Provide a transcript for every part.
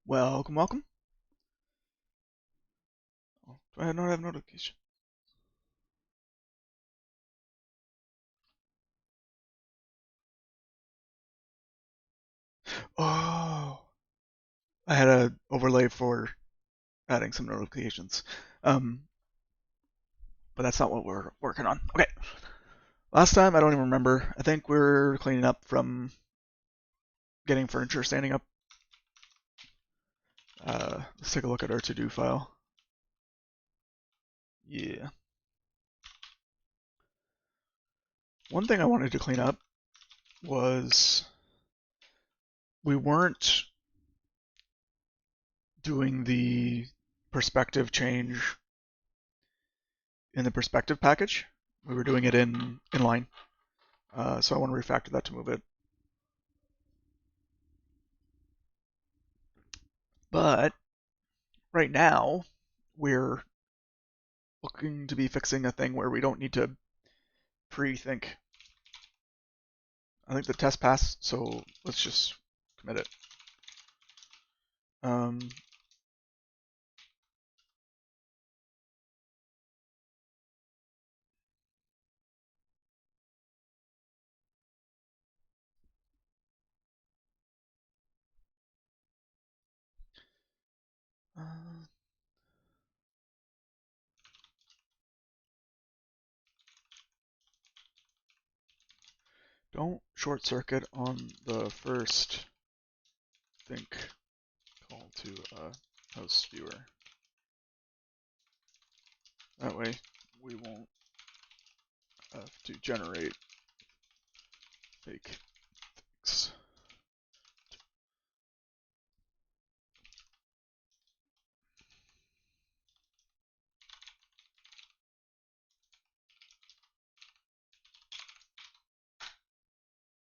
Welcome, welcome. Oh, do I not have notification? Oh, I had a overlay for adding some notifications. Um, but that's not what we're working on. Okay. Last time, I don't even remember. I think we're cleaning up from getting furniture standing up. Let's take a look at our to-do file. Yeah. One thing I wanted to clean up was we weren't doing the perspective change in the perspective package. We were doing it in inline. So I want to refactor that to move it. But right now, we're looking to be fixing a thing where we don't need to pre-think. I think the test passed, so let's just commit it. Um, uh, don't short circuit on the first think call to a host viewer. That way we won't have to generate fake thinks.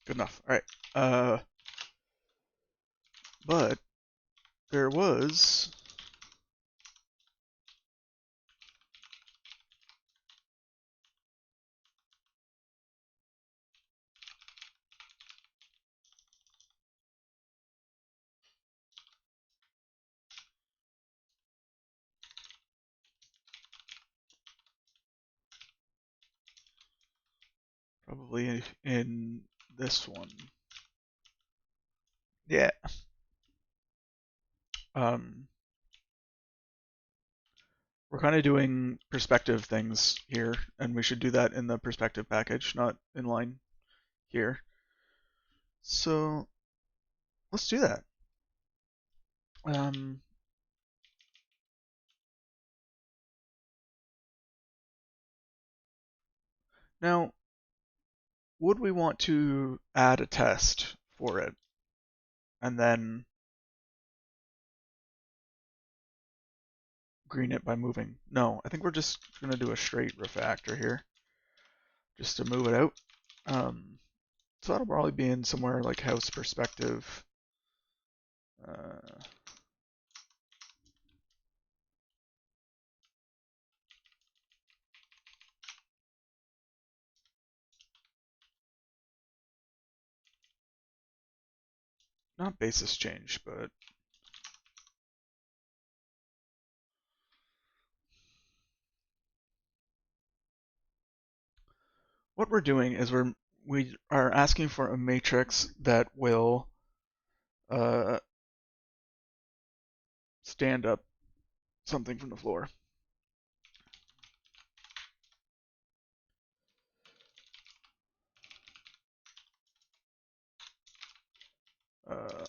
Good enough. All right. But there was probably in this one. Yeah. Um, we're kind of doing perspective things here, and we should do that in the perspective package, not in line here. So let's do that. Um, now, would we want to add a test for it and then green it by moving? No, I think we're just going to do a straight refactor here just to move it out. So that'll probably be in somewhere like house perspective. Uh, not basis change, but what we're doing is we are asking for a matrix that will uh, stand up something from the floor. Uh,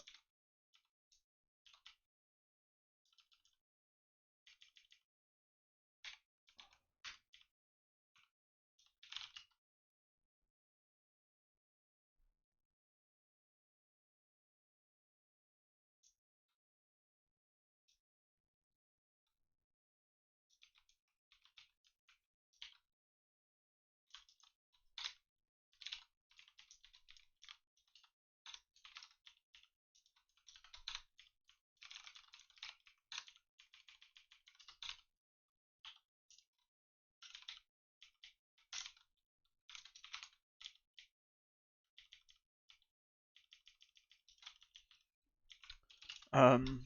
um,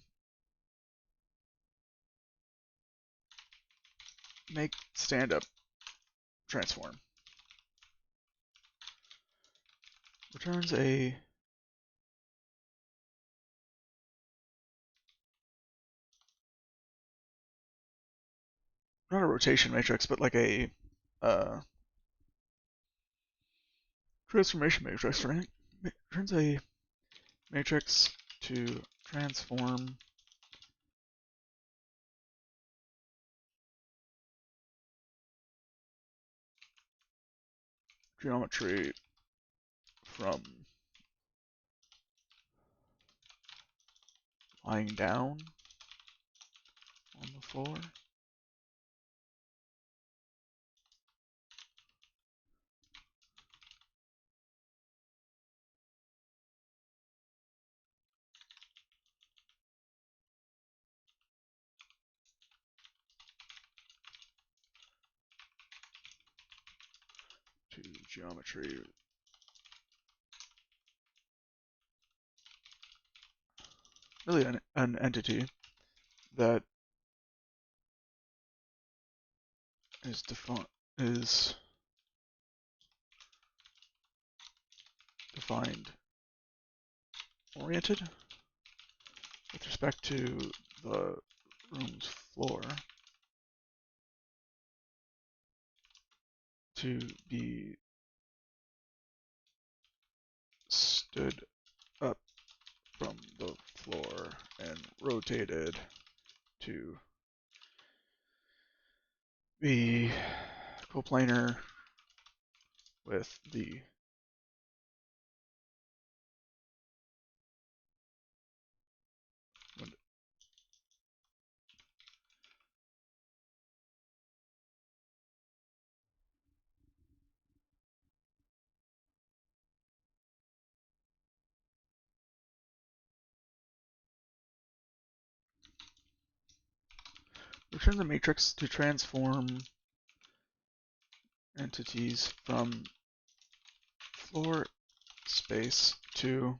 make standup transform. Returns a not a rotation matrix, but like a transformation matrix, right? Returns a matrix to transform geometry from lying down on the floor to geometry really an entity that is defined oriented with respect to the room's floor to be stood up from the floor and rotated to be coplanar with the window. Return the matrix to transform entities from floor space to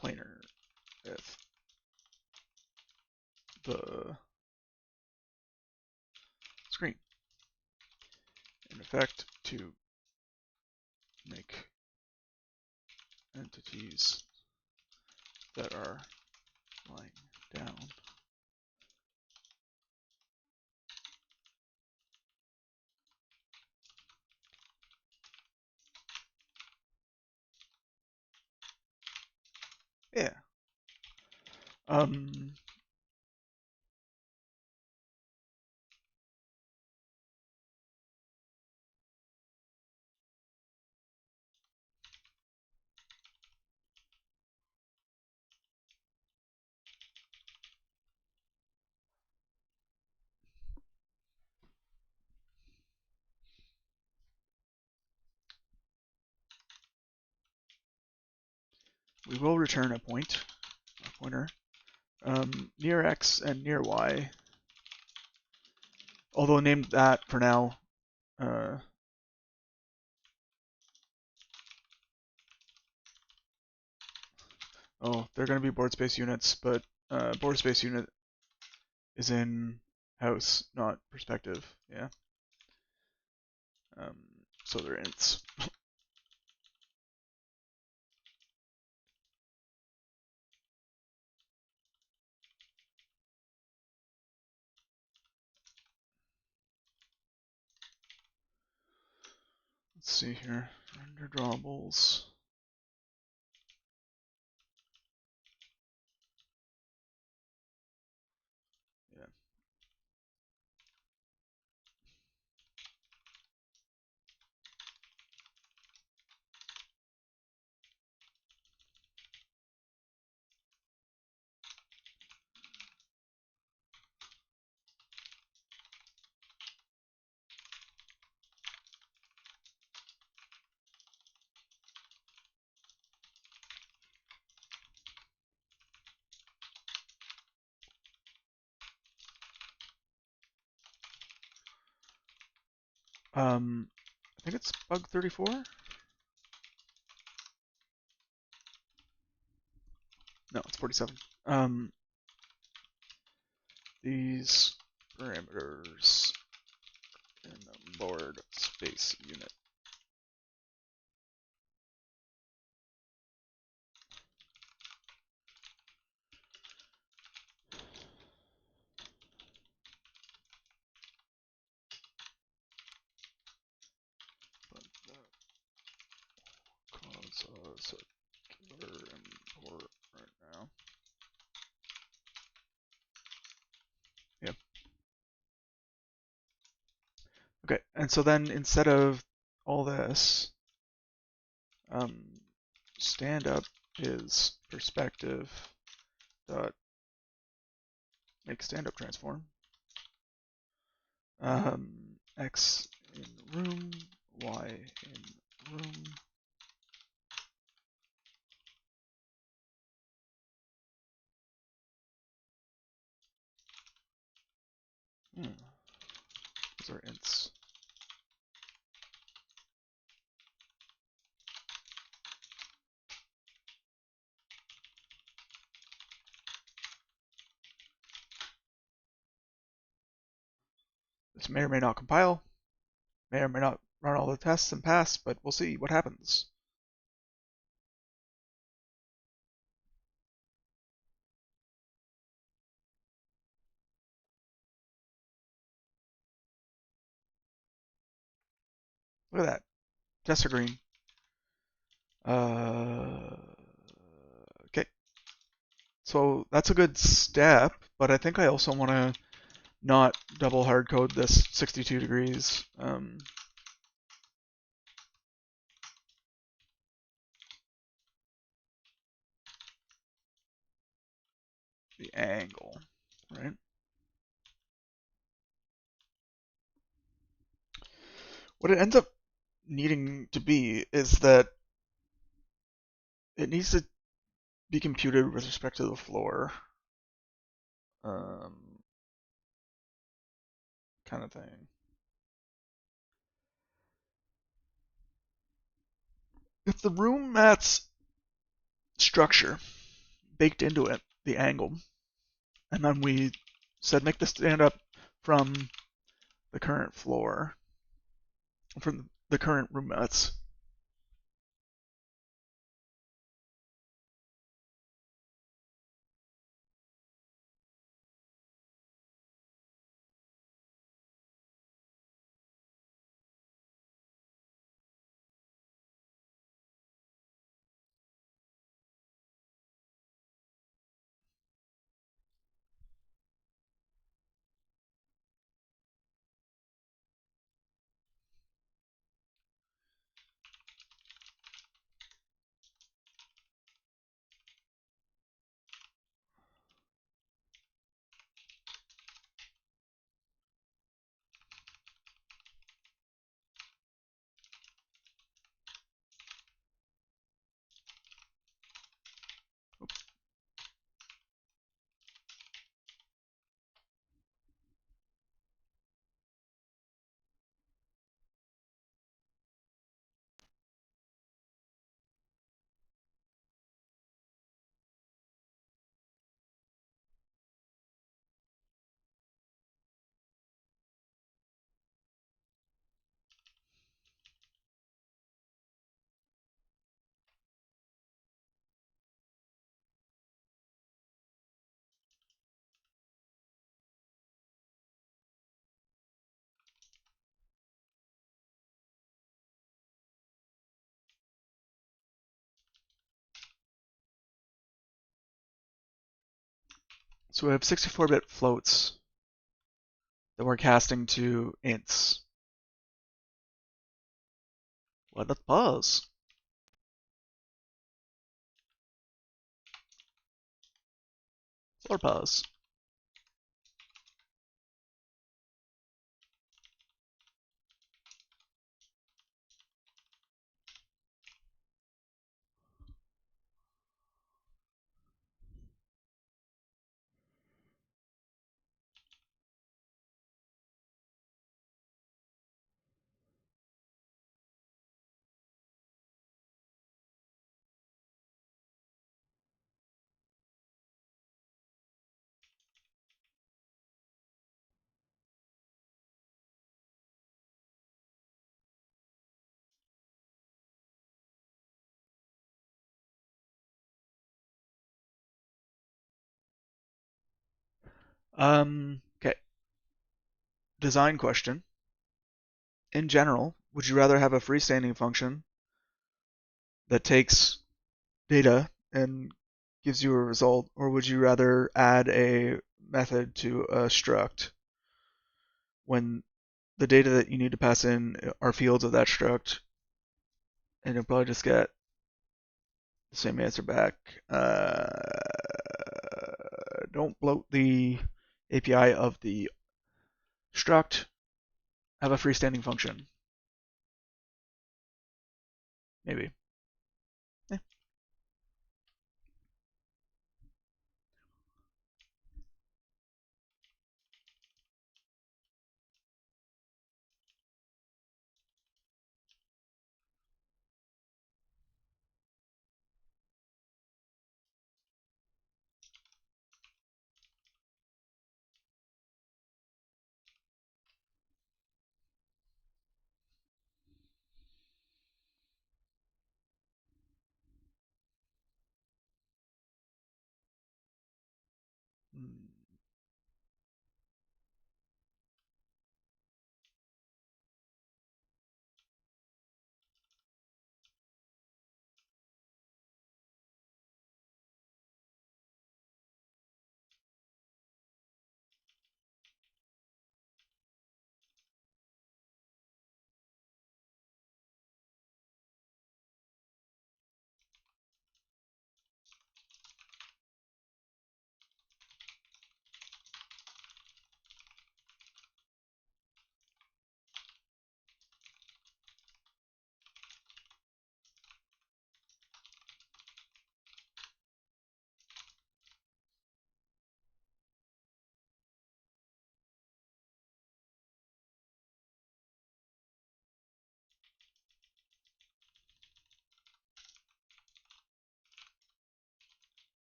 planar with the screen. In effect, to make entities that are lying down yeah. Um, we will return a pointer, near x and near y, although named that for now. Oh, they're going to be board space units, but board space unit is in house, not perspective. Yeah. Um, so they're ints. Let's see here. Render drawables. Yeah. I think it's bug 34. No, it's 47. these parameters in board space unit. But that cause us a killer import right now. Yep. Okay, and so then instead of all this, stand up is perspective dot make stand up transform. X in room, Y in room. Those are ints. This may or may not compile, may or may not run all the tests and pass, but we'll see what happens. Look at that. Tests are green. Okay. So that's a good step, but I think I also want to not double hard code this 62 degrees. The angle, right? What it ends up needing to be is that it needs to be computed with respect to the floor, kind of thing. If the room mat's structure baked into it, the angle, and then we said make this stand up from the current floor, from the current room mats. So we have 64-bit floats that we're casting to ints. Let us pause. Floor pause. Okay. Design question. In general, would you rather have a freestanding function that takes data and gives you a result, or would you rather add a method to a struct when the data that you need to pass in are fields of that struct, and you'll probably just get the same answer back. Don't bloat the API of the struct. Have a freestanding function. Maybe. Eh.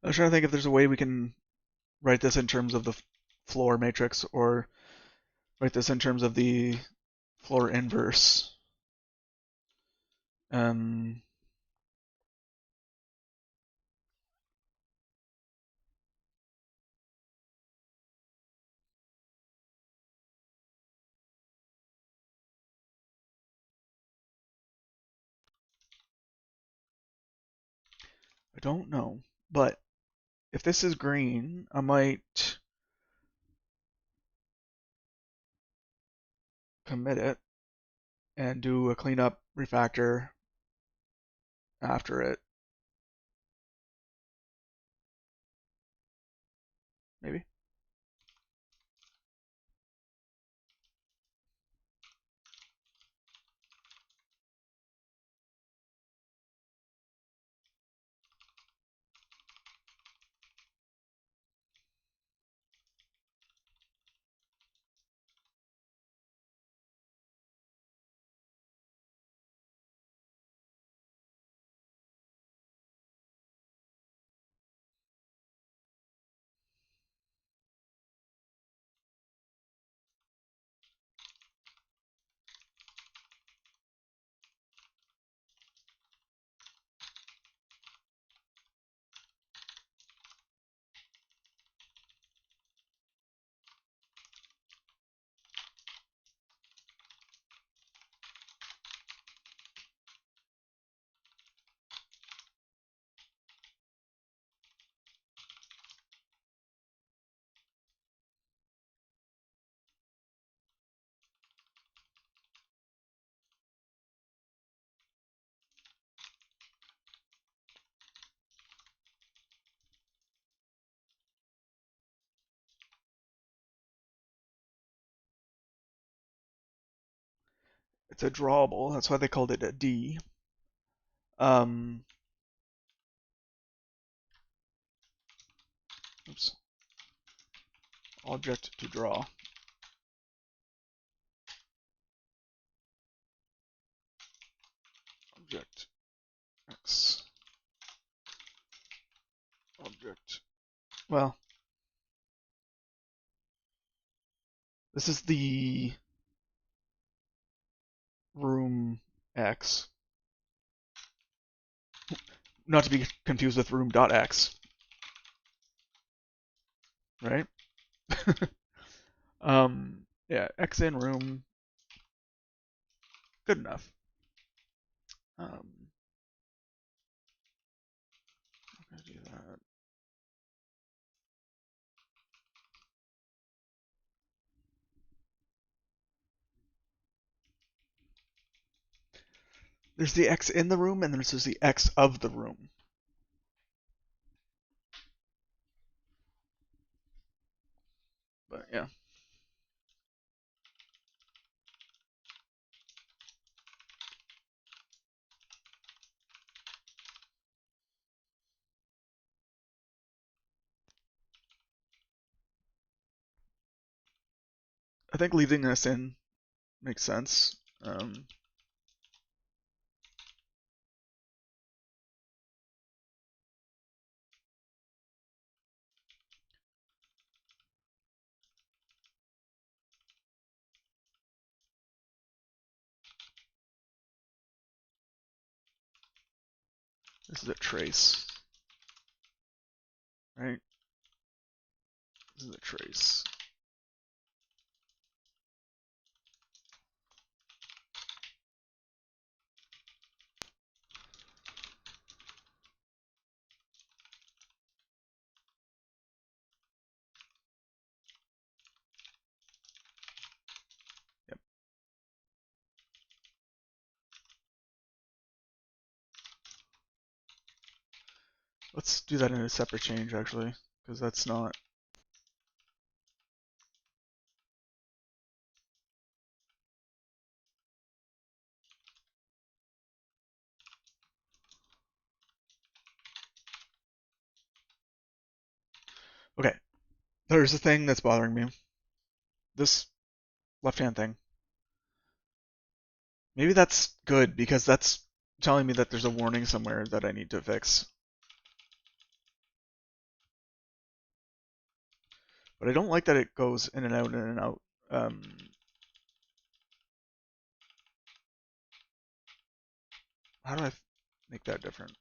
I was trying to think if there's a way we can write this in terms of the floor matrix or write this in terms of the floor inverse. Um, I don't know, but if this is green, I might commit it and do a cleanup refactor after it, maybe. It's a drawable. That's why they called it a D. Um, oops. Object to draw. object X object. Well, this is the room X, not to be confused with room.x, right? Yeah, X in room, good enough. I'm gonna do that. There's the X in the room, and then there's the X of the room. But yeah. I think leaving this in makes sense. This is a trace, right? This is a trace. Yep. Let's do that in a separate change, actually, because that's not. Okay, there's a thing that's bothering me. This left-hand thing. Maybe that's good, because that's telling me that there's a warning somewhere that I need to fix. But I don't like that it goes in and out, in and out. How do I make that different?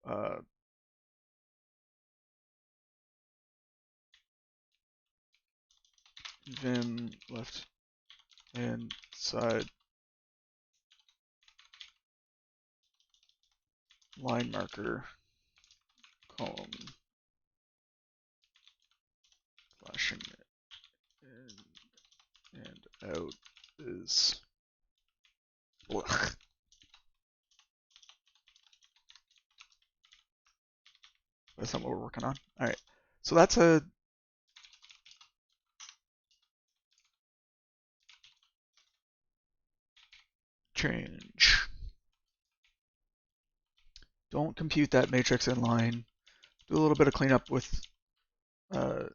Uh, Vim left hand side line marker column flashing in and out is blech. That's not what we're working on. All right, so that's a change. Don't compute that matrix inline. Do a little bit of cleanup with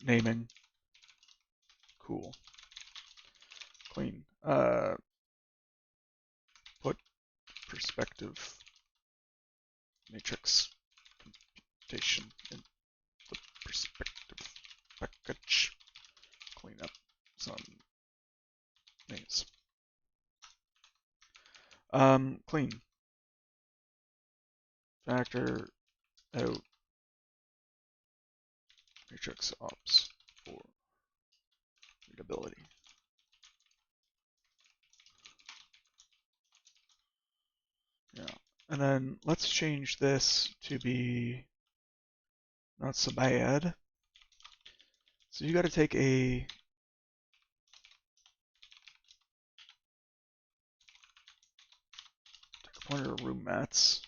naming. Cool. Clean. Put perspective matrix computation in the perspective package. Clean up some names. Clean. Factor out matrix ops for readability. Yeah. And then let's change this to be not so bad. So you got to take a pointer to room mats.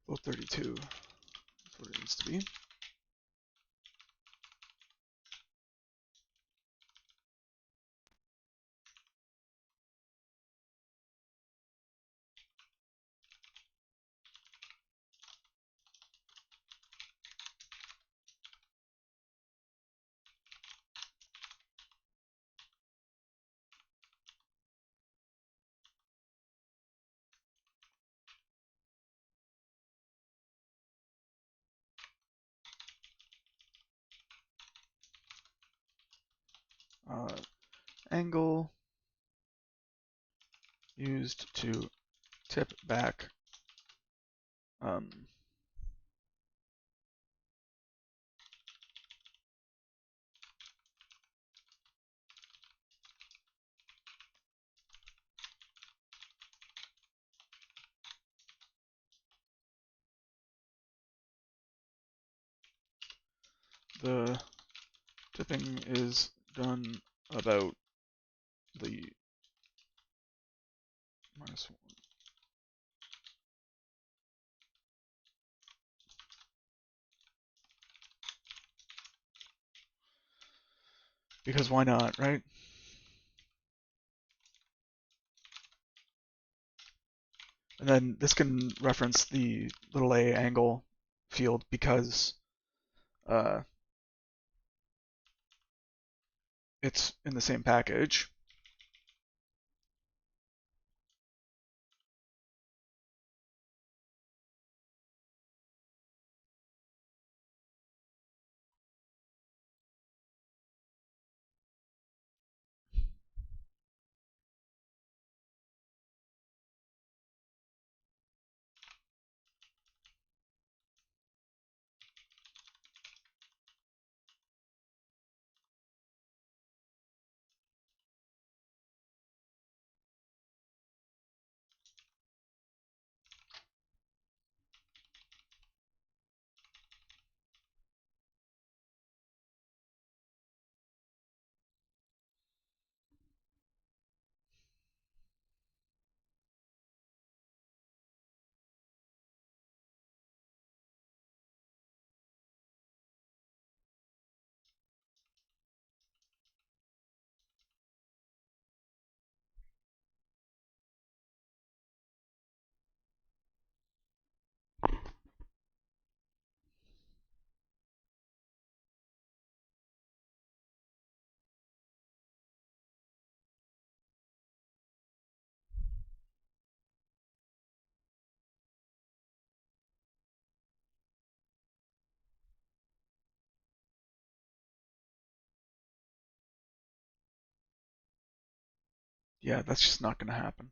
Both 32. That's what it needs to be. Angle used to tip back the tipping is done about the -1. Because why not, right? And then this can reference the little a angle field because it's in the same package. Yeah, that's just not going to happen.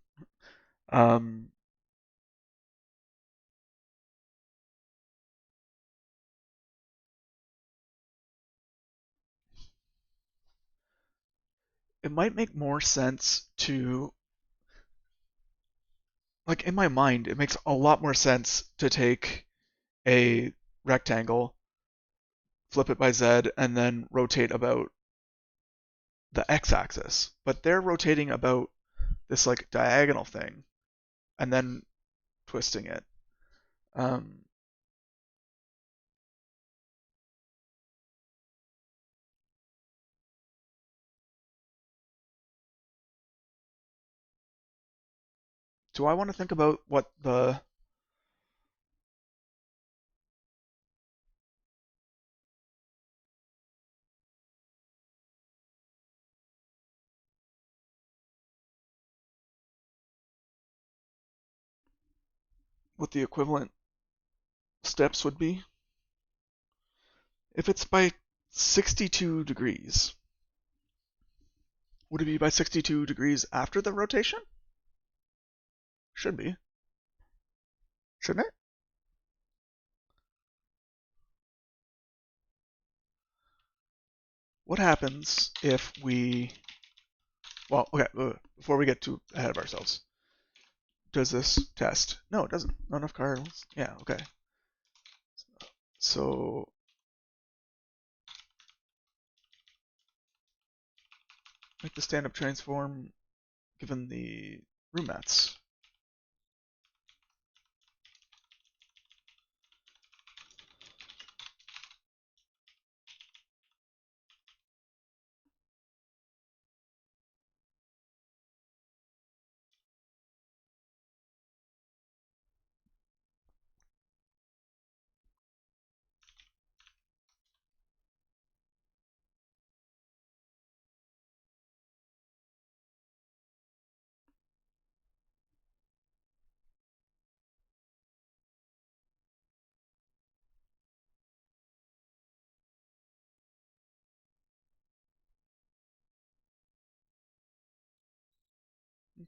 It might make more sense to, like in my mind, it makes a lot more sense to take a rectangle, flip it by Z, and then rotate about the x-axis. But they're rotating about this like diagonal thing and then twisting it. Um, do I want to think about what the equivalent steps would be? If it's by 62 degrees, would it be by 62 degrees after the rotation? Should be. Shouldn't it? What happens if we, well, okay, before we get too ahead of ourselves, does this test? No, it doesn't. Not enough cars. Yeah, okay. So make the stand-up transform given the room mats.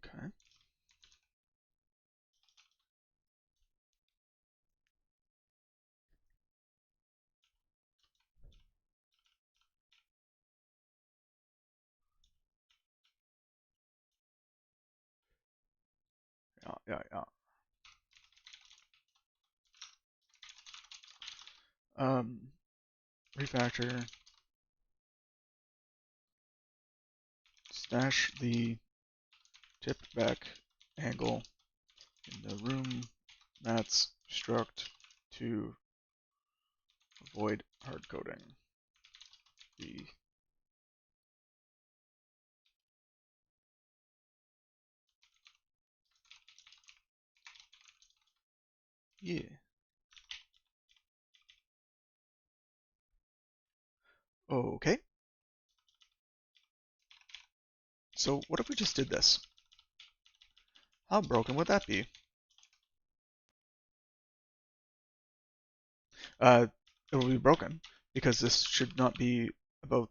Okay. Yeah. Um, refactor, stash the tip back angle in the room mats struct to avoid hard coding. The yeah. Okay. So what if we just did this? How broken would that be? Uh, it will be broken because this should not be about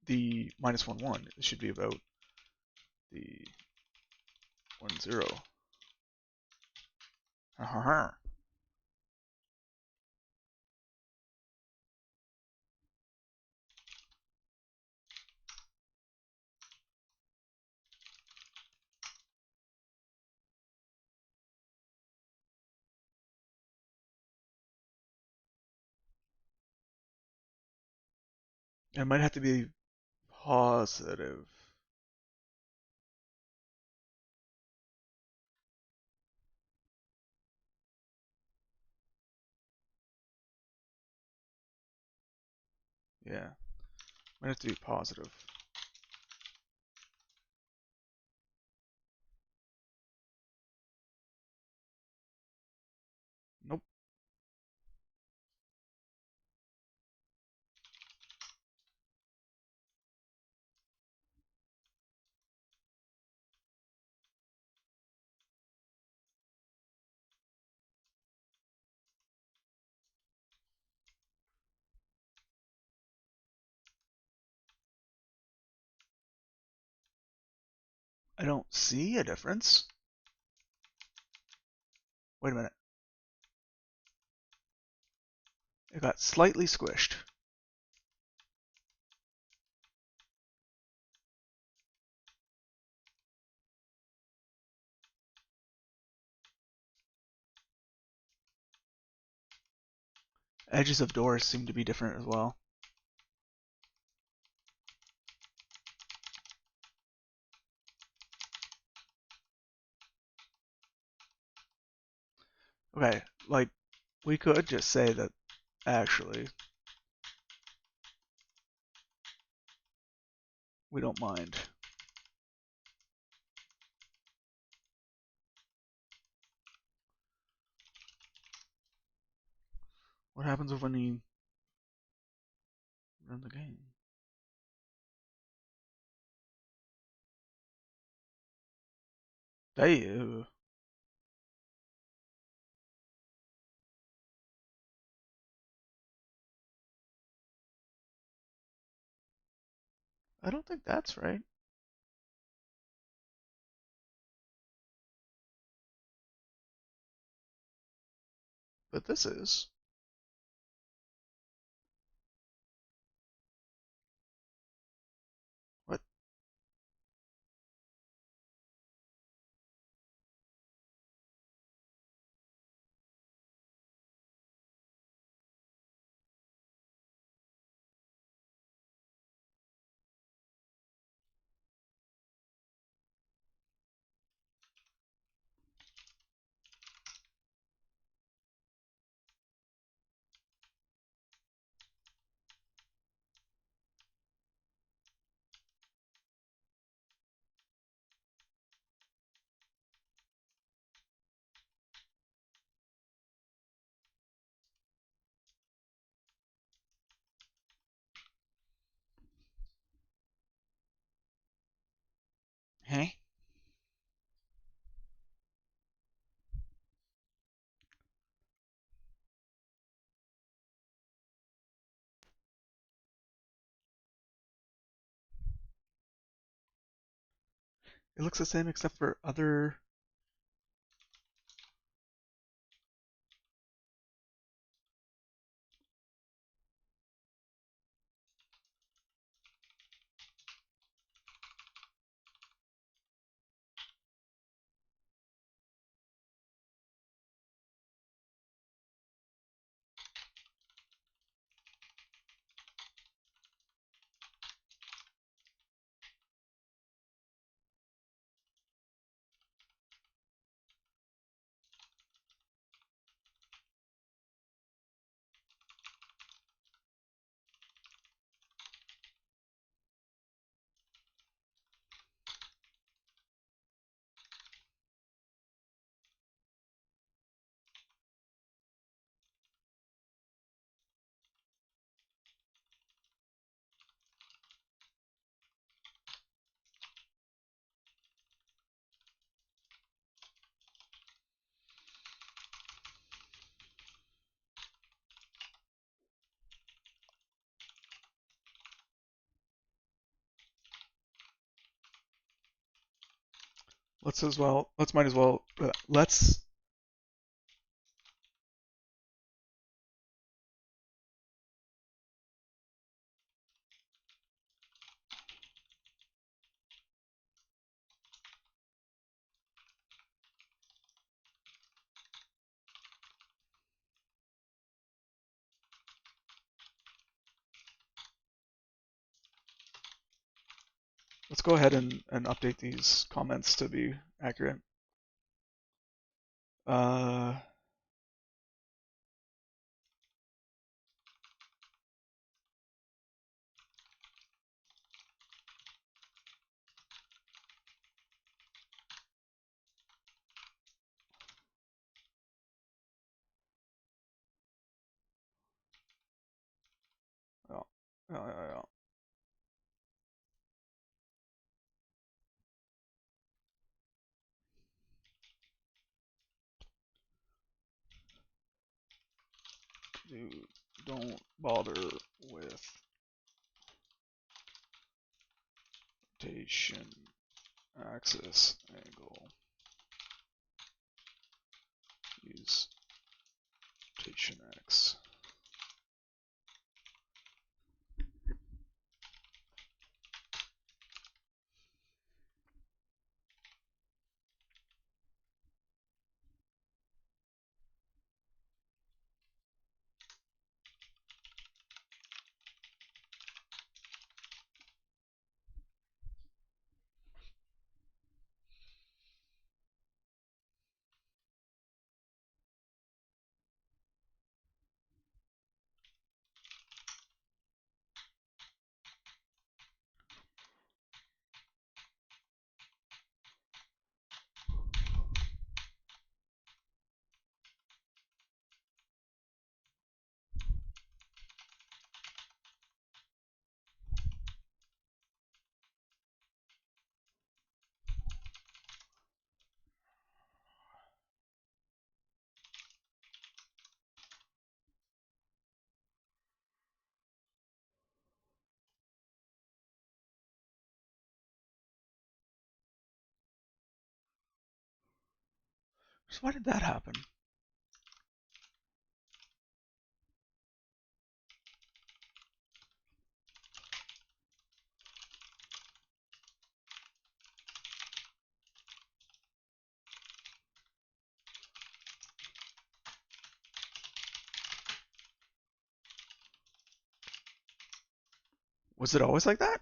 the -1 1. It should be about the 1 0. It might have to be positive. Yeah, might have to be positive. Nope. I don't see a difference. Wait a minute. It got slightly squished. Edges of doors seem to be different as well. Okay, like, we could just say that actually we don't mind. What happens if when you run the game? Hey, I don't think that's right. But this is. What? It looks the same except for other. Let's as well. Let's might as well. Let's. Let's go ahead and update these comments to be accurate. Uh, yeah, yeah. Dude, don't bother with rotation axis angle. Use rotation X. So why did that happen? Was it always like that?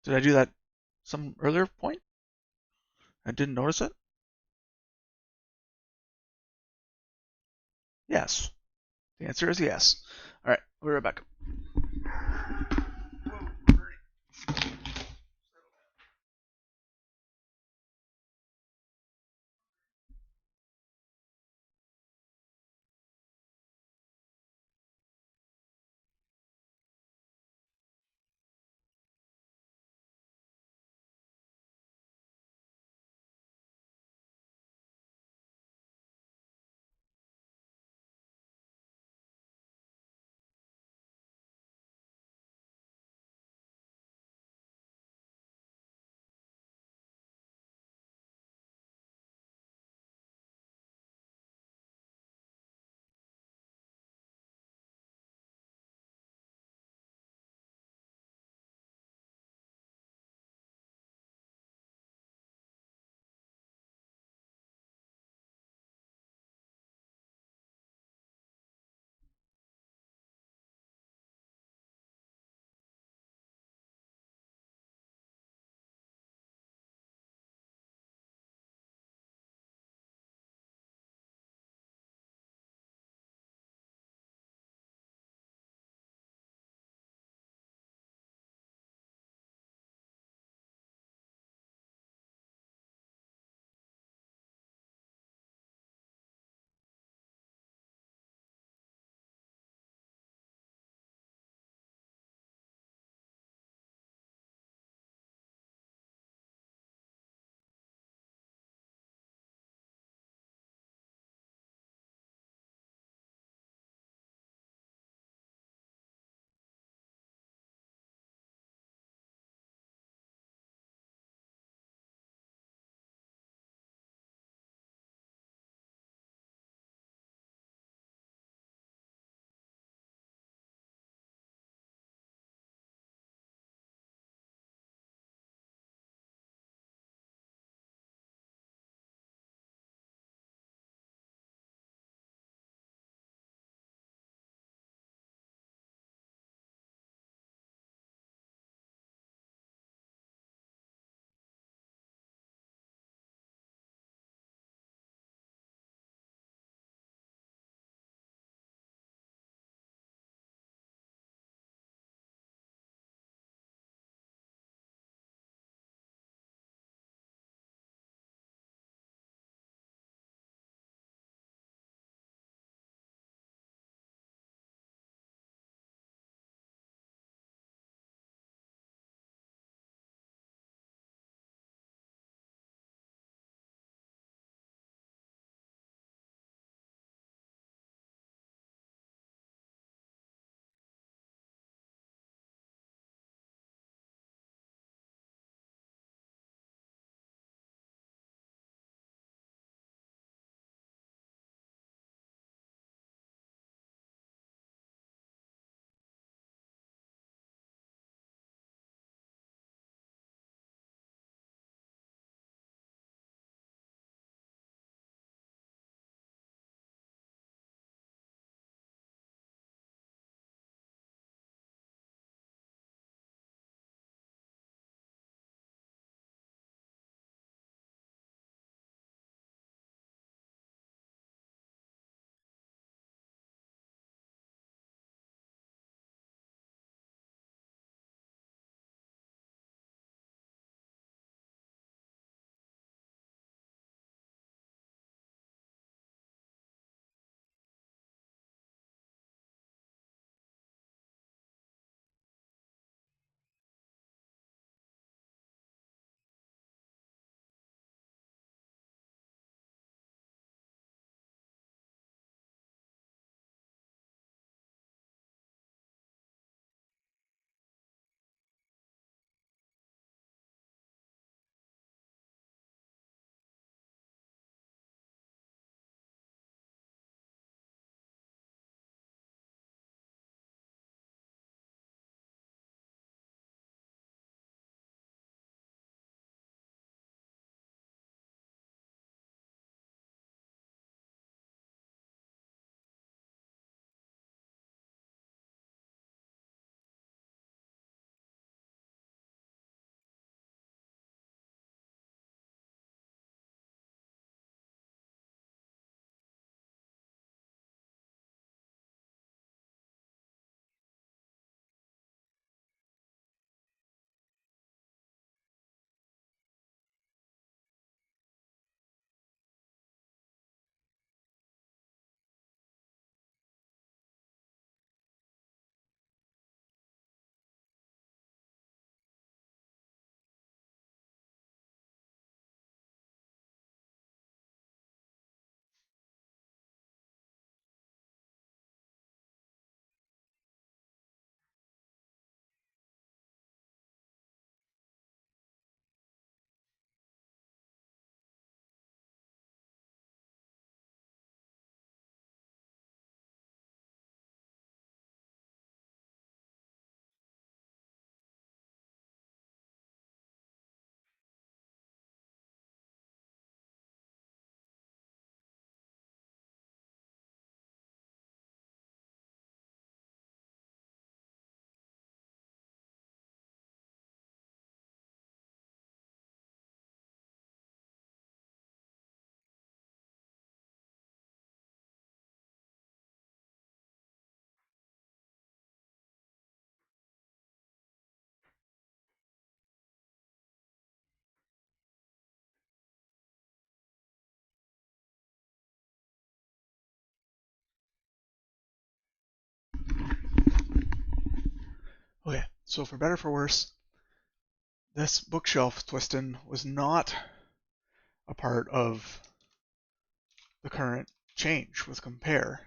Did I do that some earlier point? I didn't notice it? Yes. The answer is yes. All right, we'll be right back. Okay, so for better or for worse, this bookshelf twisting was not a part of the current change with compare.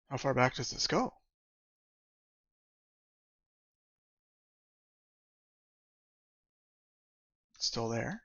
How far back does this go? It's still there.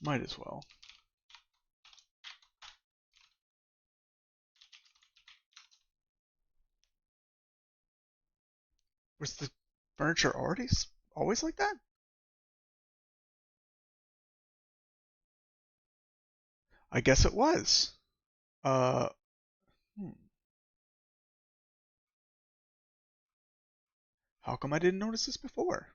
Might as well. Was the furniture already always like that? I guess it was. Uh, hmm. How come I didn't notice this before?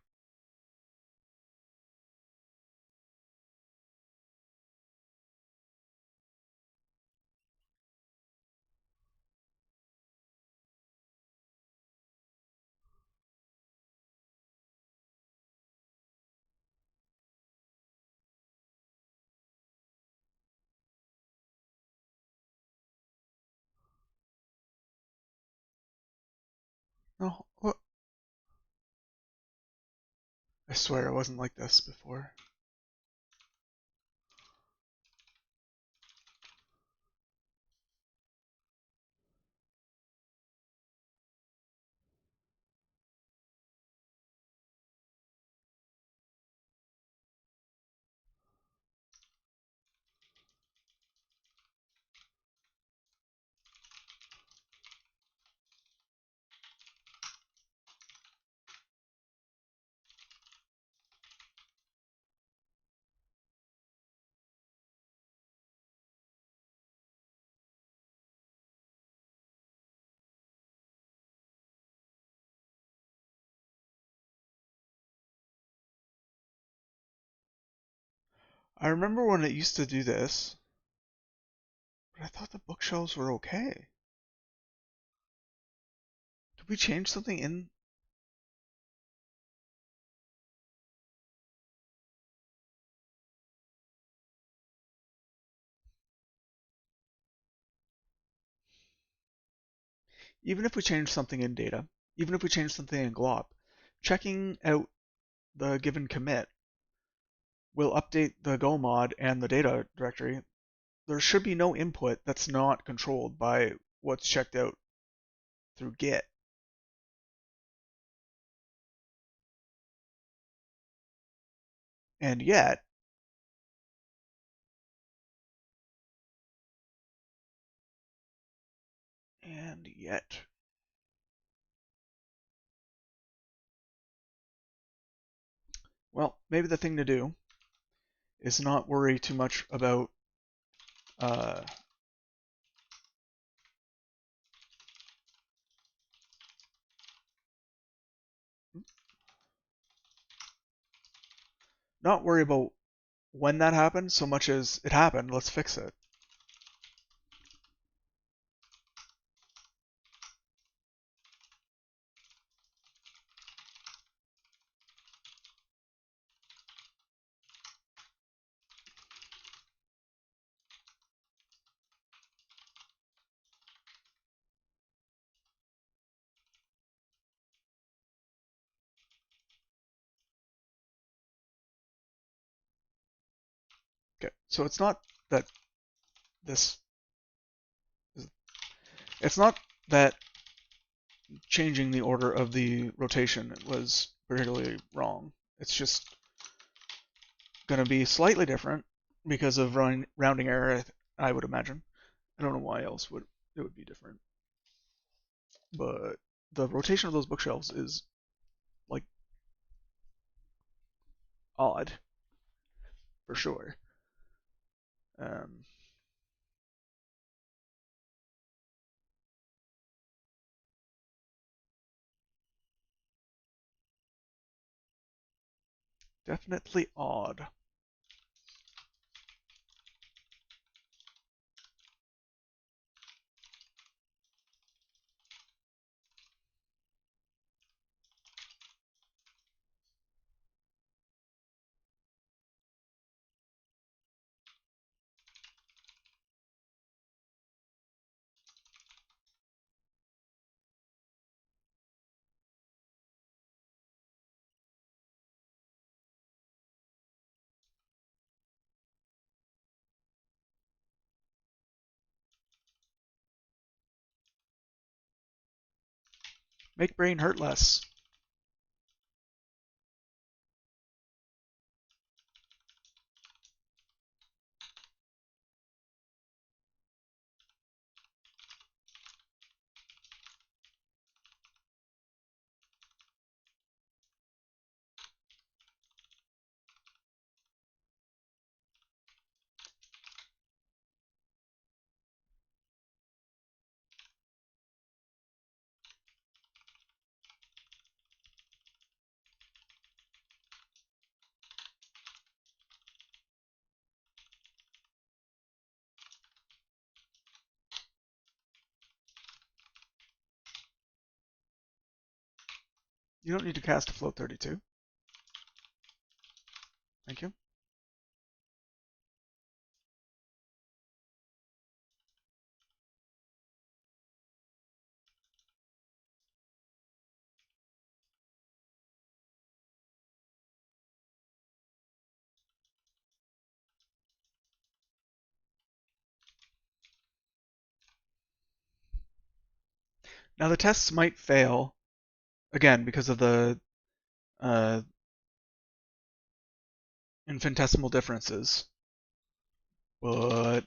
No, what? I swear it wasn't like this before. I remember when it used to do this, but I thought the bookshelves were okay. Did we change something in? Even if we change something in data, even if we change something in glop, checking out the given commit will update the go mod and the data directory. There should be no input that's not controlled by what's checked out through git. And yet, and yet, well, maybe the thing to do is not worry too much about uh, not worry about when that happened so much as it happened. Let's fix it. Okay, so it's not that this, it's not that changing the order of the rotation was particularly wrong. It's just going to be slightly different because of rounding error, I would imagine. I don't know why else it would be different. But the rotation of those bookshelves is like odd for sure. Um, Definitely odd. Make brain hurt less. You don't need to cast a float 32. Thank you. Now the tests might fail again because of the uh, infinitesimal differences, but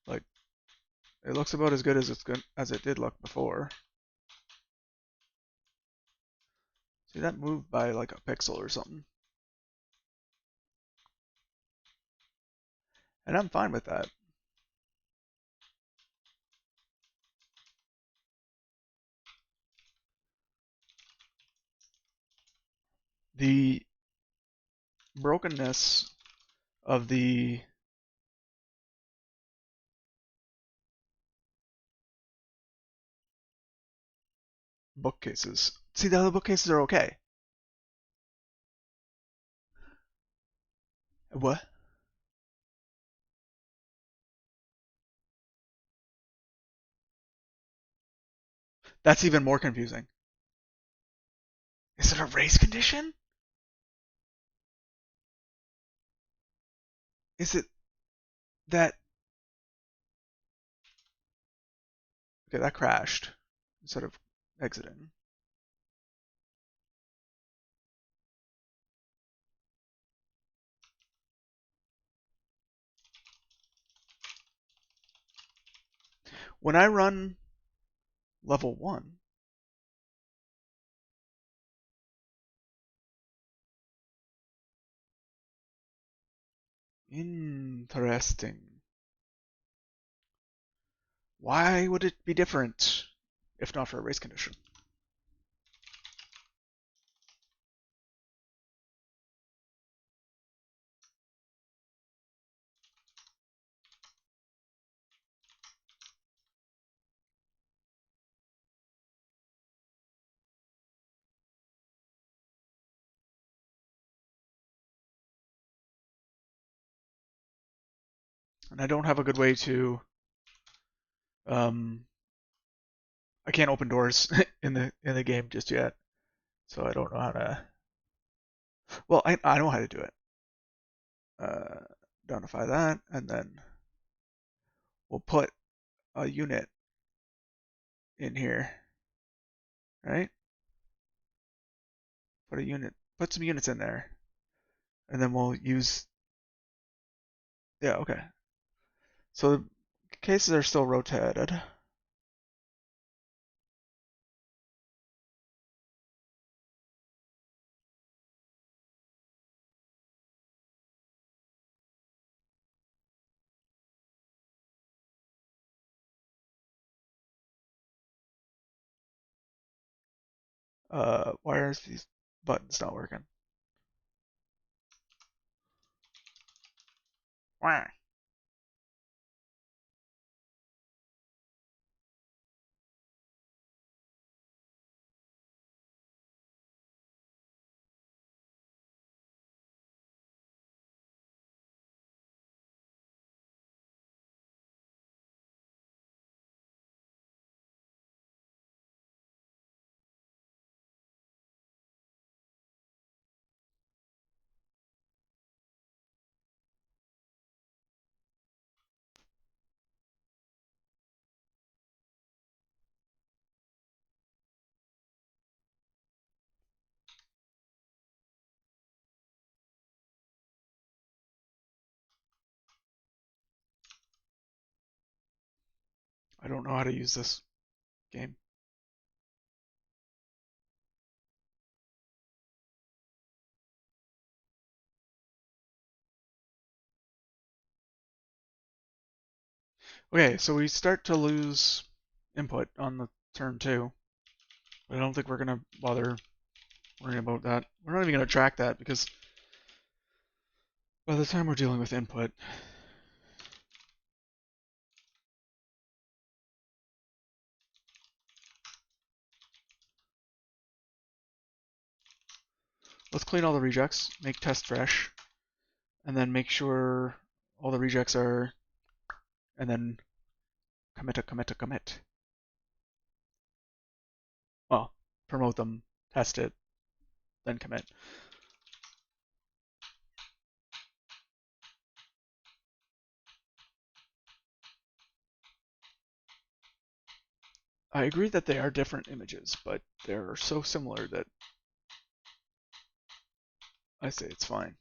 like it looks about as good as it did look before. See, that moved by like a pixel or something, and I'm fine with that. The brokenness of the bookcases. See, the other bookcases are okay. What? That's even more confusing. Is it a race condition? Is it that? Okay, that crashed instead of exiting. When I run level 1, interesting. Why would it be different if not for a race condition? And I don't have a good way to. Um, I can't open doors in the game just yet, so I don't know how to. Well, I know how to do it. Uh, Donify that, and then we'll put a unit in here, right? Put some units in there, and then we'll use, yeah, okay. So the cases are still rotated. Why are these buttons not working? Wah. I don't know how to use this game. Okay, so we start to lose input on the turn 2. But I don't think we're going to bother worrying about that. We're not even going to track that because by the time we're dealing with input, let's clean all the rejects, make test fresh, and then make sure all the rejects are, and then commit. Well, promote them, test it, then commit. I agree that they are different images, but they're so similar that I say it's fine.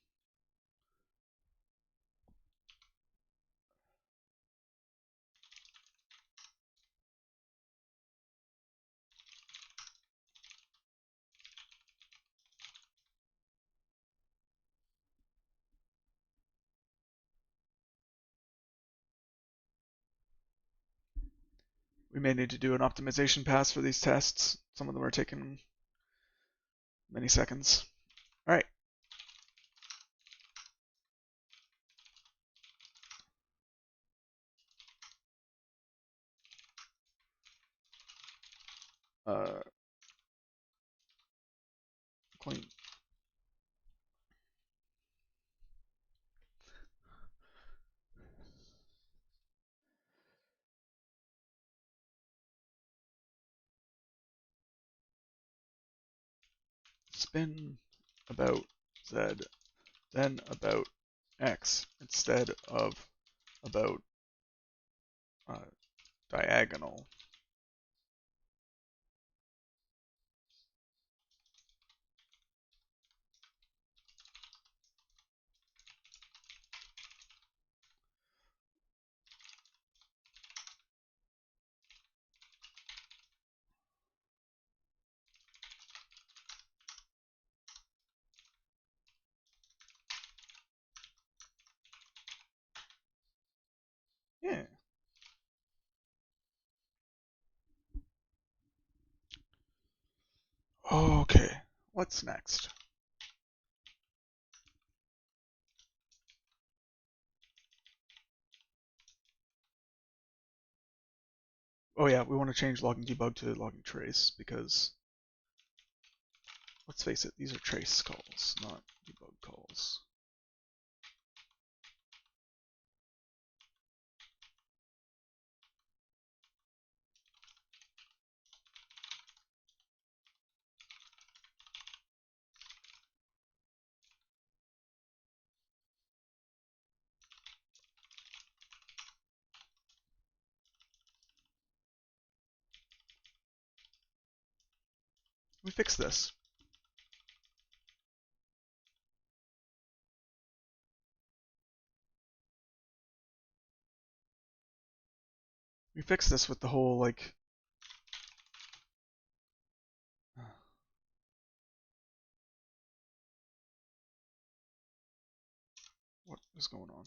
We may need to do an optimization pass for these tests. Some of them are taking many seconds. All right. Clean. Spin about Z, then about X instead of about diagonal. Yeah. Okay. What's next? Oh yeah, we want to change logging debug to logging trace because let's face it, these are trace calls, not debug calls. We fix this. We fix this with the whole, like... What is going on?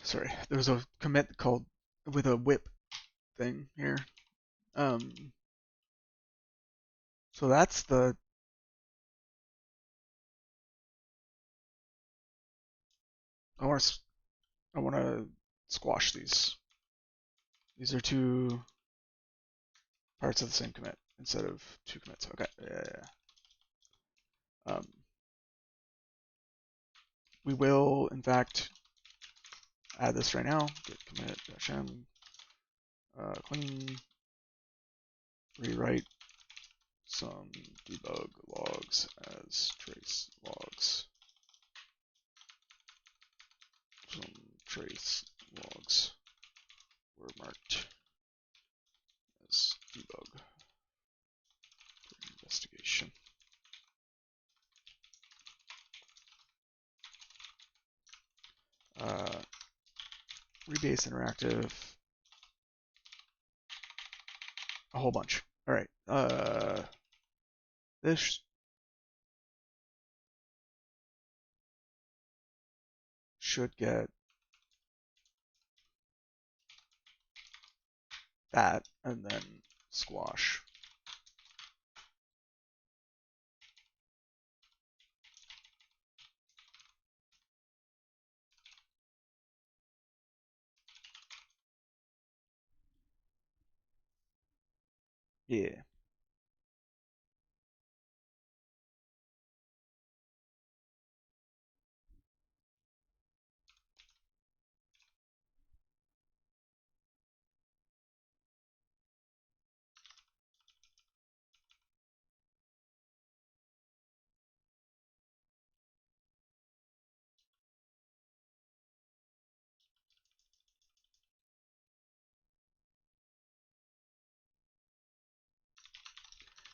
Sorry, there's a commit called with a whip thing here. So that's the... I want to squash these. These are two parts of the same commit instead of two commits. Okay, yeah. We will, in fact, add this right now. Git commit -m clean rewrite some debug logs as trace logs. Some trace logs were marked as debug for investigation. Rebase interactive, a whole bunch. All right. This should get that and then squash. Yeah.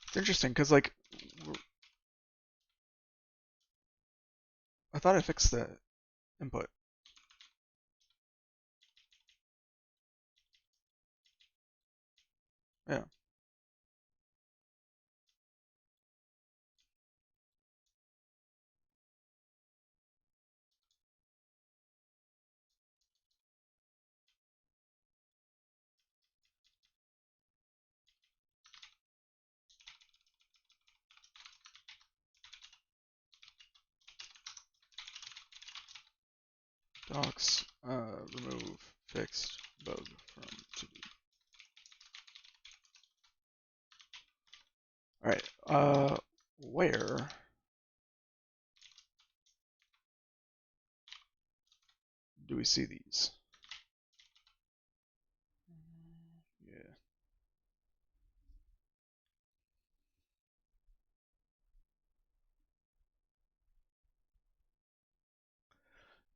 It's interesting because, like, I thought I fixed the input. Yeah. Docs remove fixed bug from to do. All right. Where do we see these? Yeah.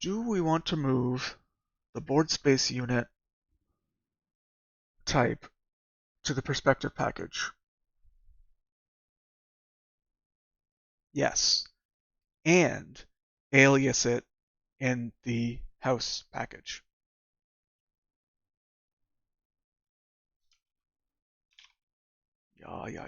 Do we want to move the board space unit type to the perspective package? Yes. And alias it in the house package. Yeah.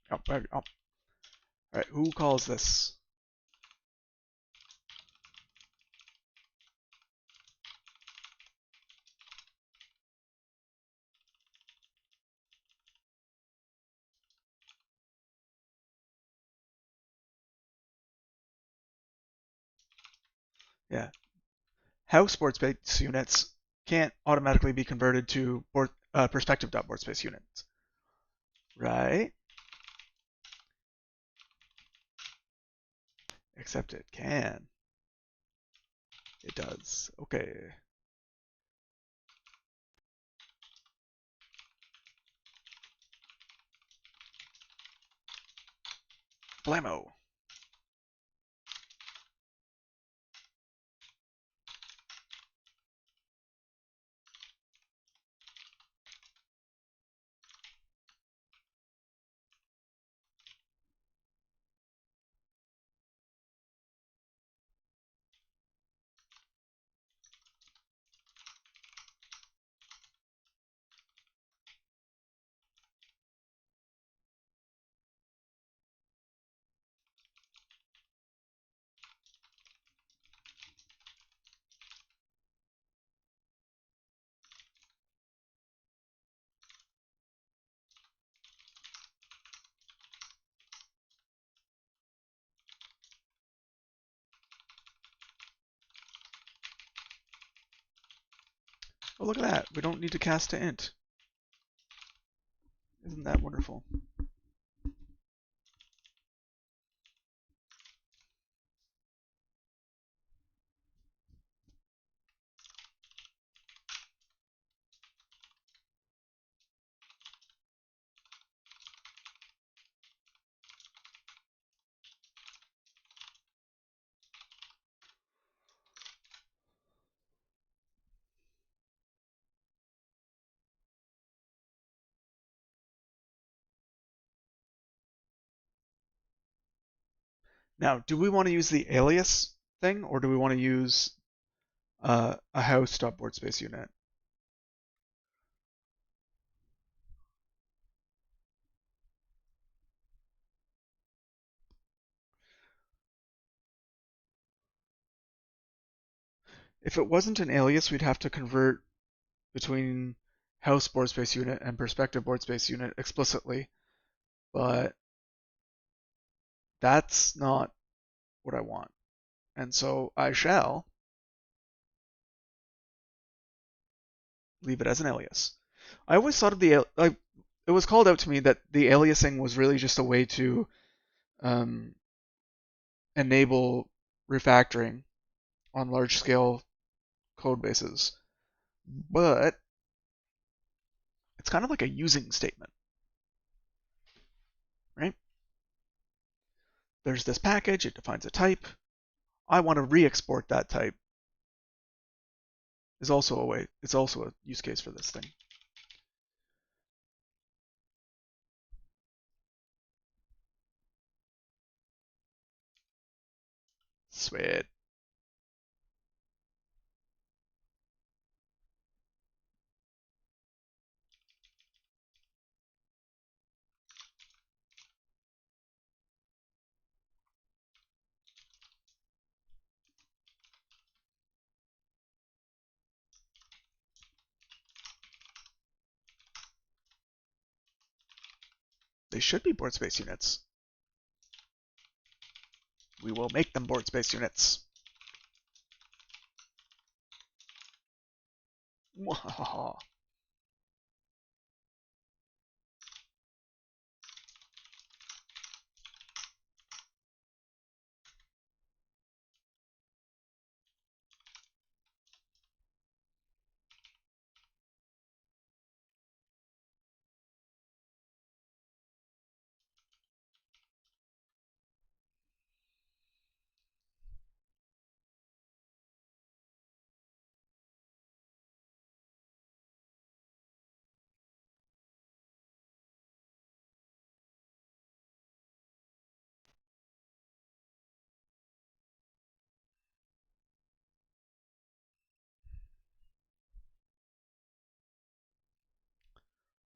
Yep. All right, who calls this? Yeah. How board space units can't automatically be converted to perspective.board space units. Right? Except it can. It does. Okay. Blammo. Oh, look at that. We don't need to cast to int. Isn't that wonderful? Now, do we want to use the alias thing, or do we want to use a house.board space unit? If it wasn't an alias, we'd have to convert between house board space unit and perspective board space unit explicitly, but that's not what I want. And so I shall leave it as an alias. I always thought of like it was called out to me that the aliasing was really just a way to um, enable refactoring on large scale code bases, but it's kind of like a using statement, right? There's this package, it defines a type. I want to re-export that type is also a way. It's also a use case for this thing. Sweet. They should be board space units. We will make them board space units.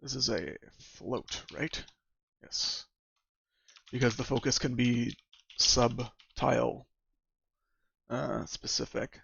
This is a float, right? Yes. Because the focus can be sub-tile specific.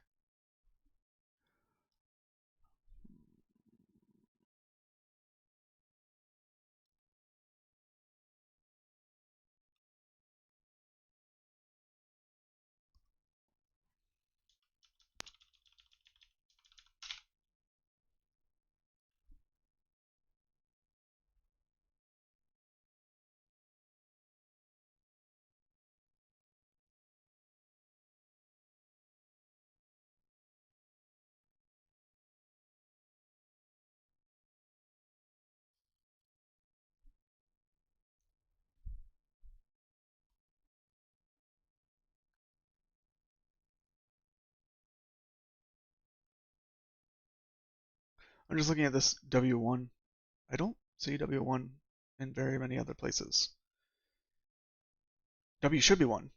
I'm just looking at this W1. I don't see W1 in very many other places. W should be 1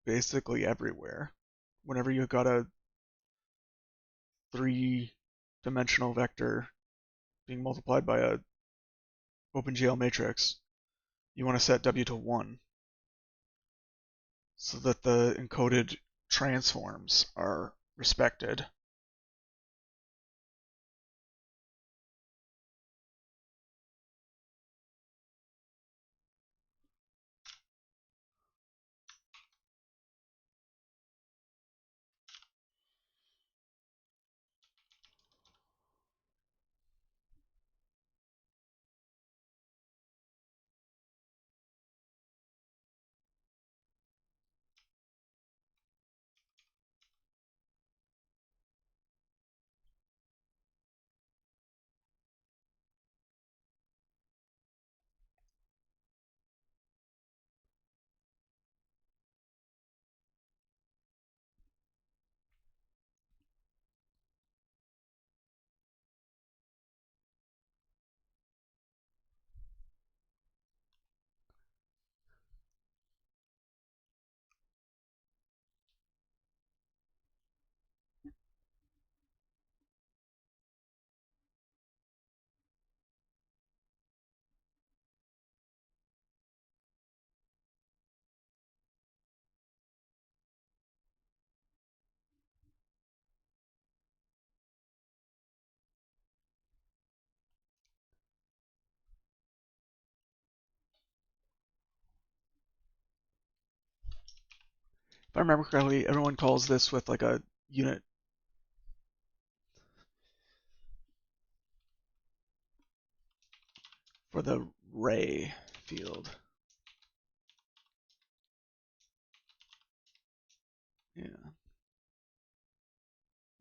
basically everywhere. Whenever you've got a 3-dimensional vector being multiplied by a OpenGL matrix, you want to set W to 1 so that the encoded transforms are respected. If I remember correctly, everyone calls this with like a unit for the ray field. Yeah.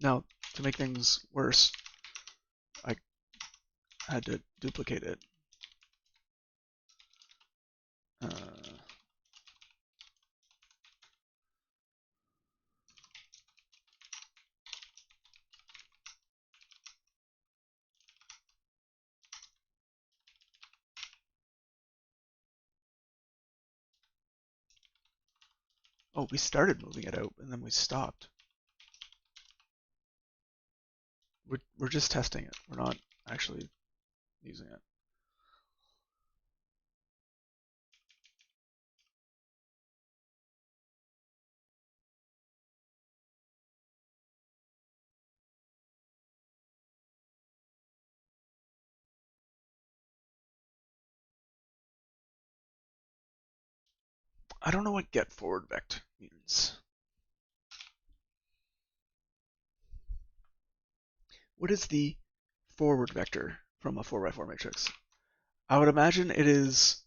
Now, to make things worse, I had to duplicate it. Uh, oh, we started moving it out and then we stopped. We're just testing it. We're not actually using it. I don't know what get forward vect means. What is the forward vector from a 4x4 matrix? I would imagine it is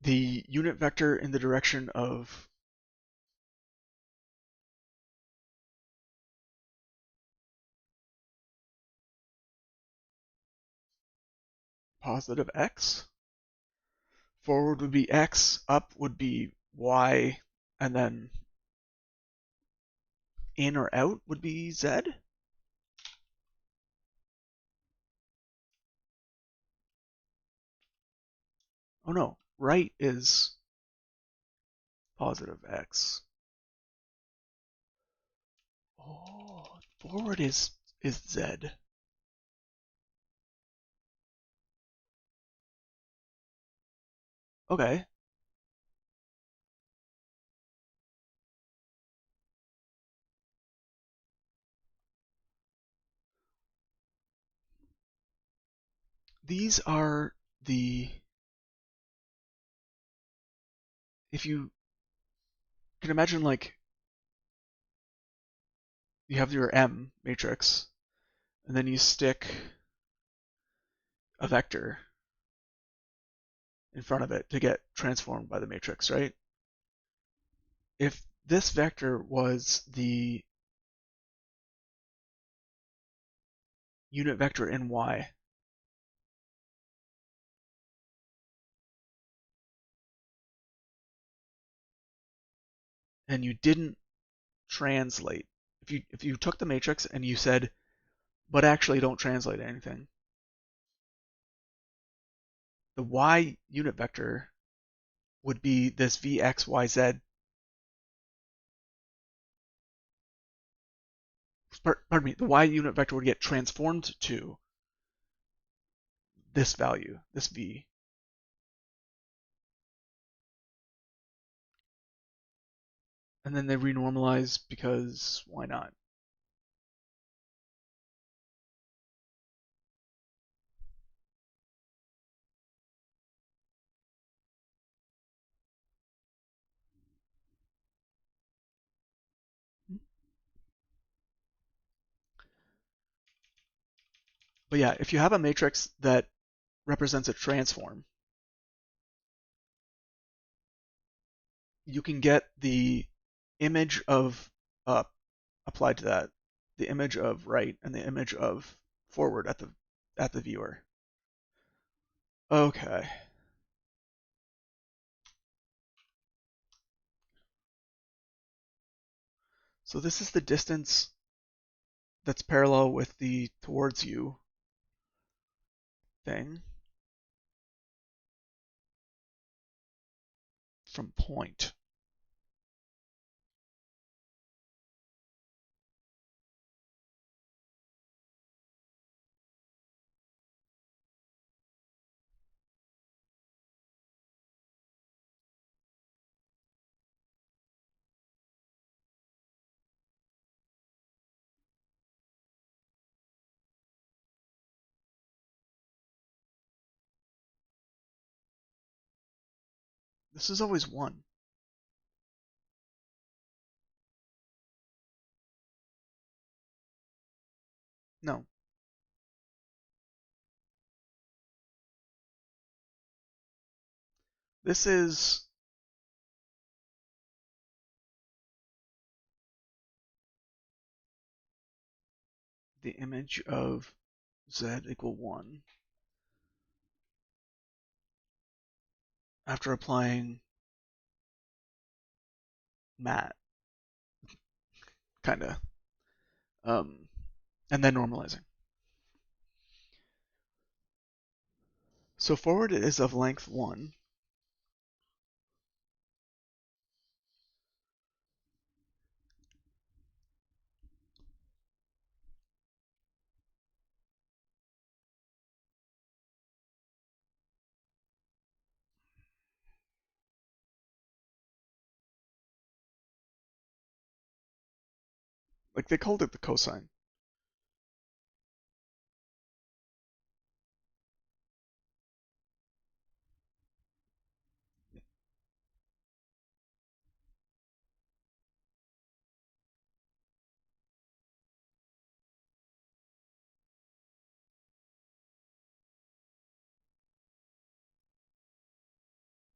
the unit vector in the direction of positive x. Forward would be x, up would be y, and then in or out would be z. Oh no, right is positive x. Oh, forward is z. Okay. These are the, if you can imagine, like, you have your M matrix, and then you stick a vector in front of it to get transformed by the matrix, right? If this vector was the unit vector in y, and you didn't translate, if you took the matrix and you said but actually don't translate anything. The y unit vector would be this vxyz. Pardon me. The y unit vector would get transformed to this value, this v. And then they renormalize because why not? But yeah, if you have a matrix that represents a transform, you can get the image of up applied to that, the image of right, and the image of forward at the viewer. Okay. So this is the distance that's parallel with the towards you thing from point. This is always 1. No. This is the image of z equal 1 after applying mat, kind of, and then normalizing. So forward is of length 1. Like they called it the cosine.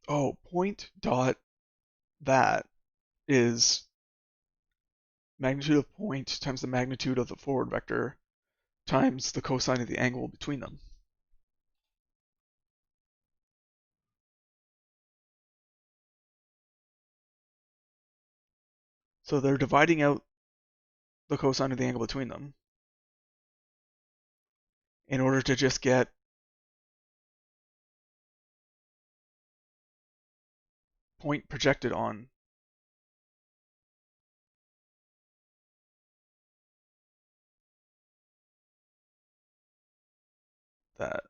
Oh, point dot that is magnitude of point times the magnitude of the forward vector times the cosine of the angle between them. So they're dividing out the cosine of the angle between them in order to just get point projected on that.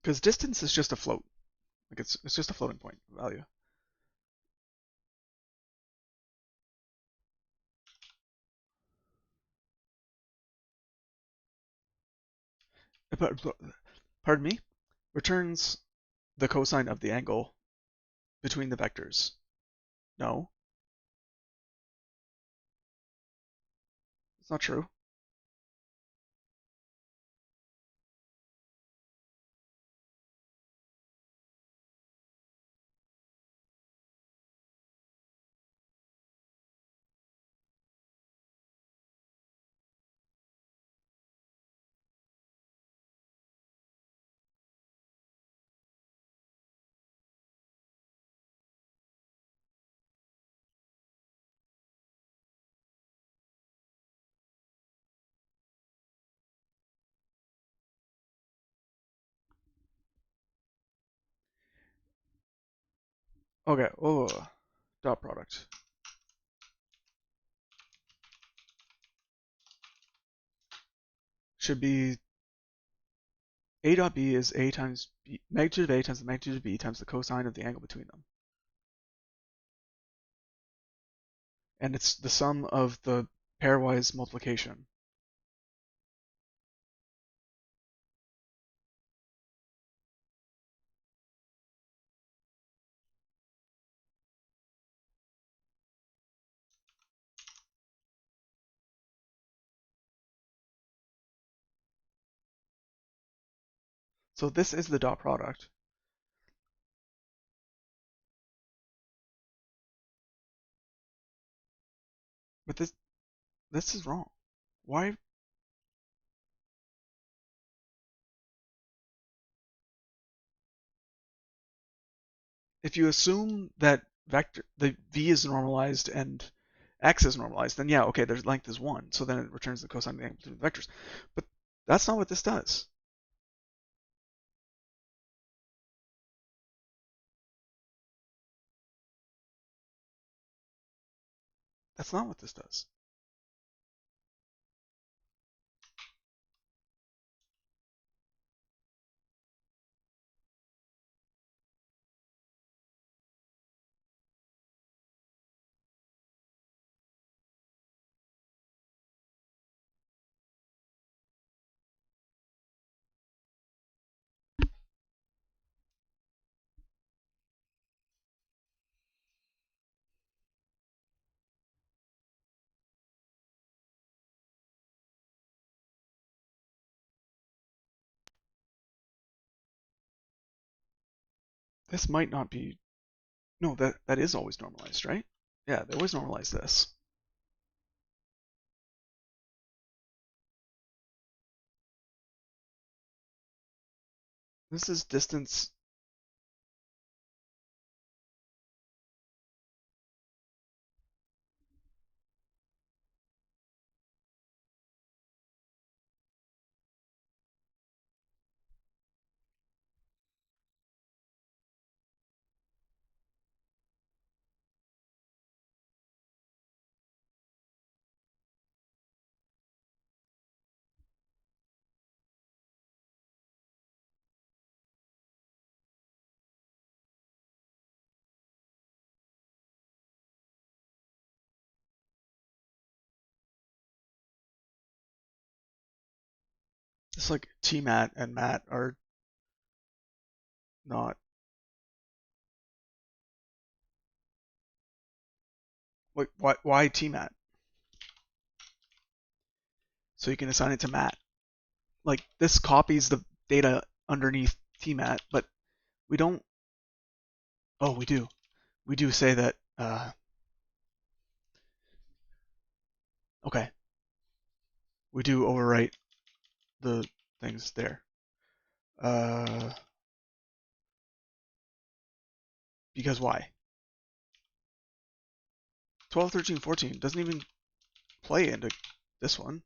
Because distance is just a float. Like it's just a floating point value. Pardon me? Returns the cosine of the angle between the vectors. No, it's not true. Okay. Oh, dot product should be a dot b is a times b, magnitude of a times the magnitude of b times the cosine of the angle between them, and it's the sum of the pairwise multiplication. So this is the dot product. But this is wrong. Why? If you assume that vector the v is normalized and x is normalized, then yeah, okay, their length is 1, so then it returns the cosine of the angle between the vectors. But that's not what this does. That's not what this does. This might not be. No, that is always normalized, right? Yeah, they always normalize this. This is distance. It's like T-mat and mat are not. Why T-mat? So you can assign it to mat. Like this copies the data underneath T-mat, but we don't. Oh, we do. We do say that. Okay, we do overwrite the things there. Because why? 12, 13, 14 doesn't even play into this one.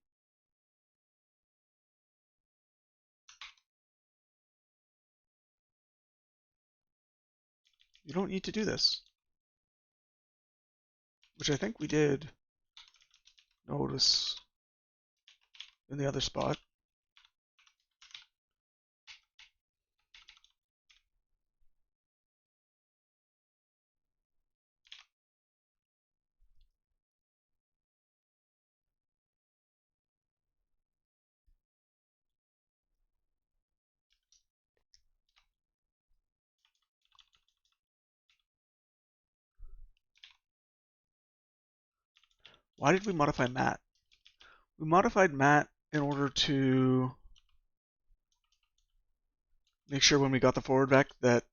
You don't need to do this. Which I think we did notice in the other spot. Why did we modify mat? We modified mat in order to make sure when we got the forward vec that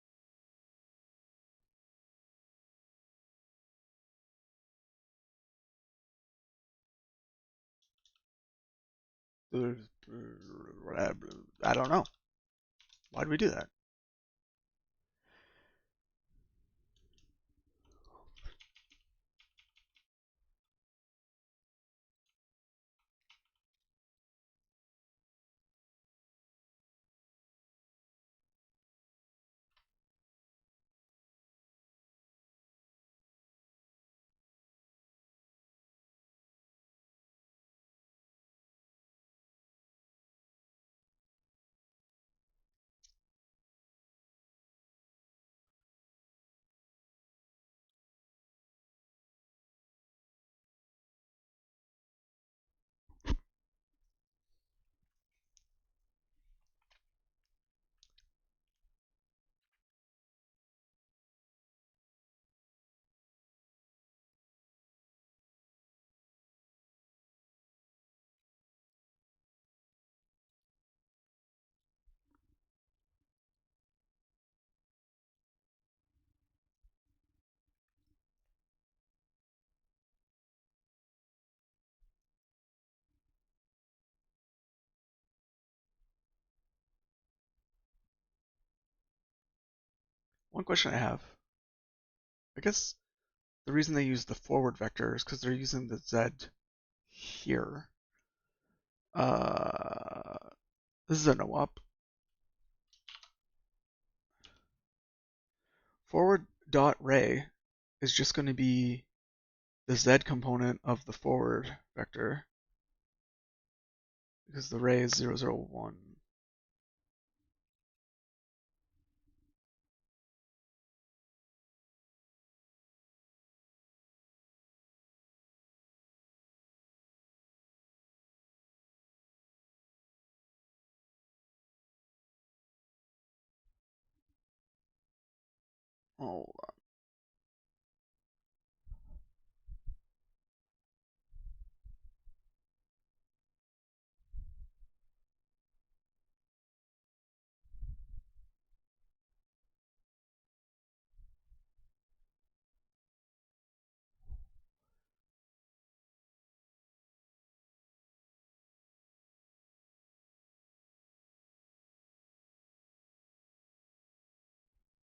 I don't know. Why did we do that? One question I have, I guess the reason they use the forward vector is because they're using the z here. This is a no-op. Forward dot ray is just going to be the z component of the forward vector because the ray is 0, 0, 1. Oh,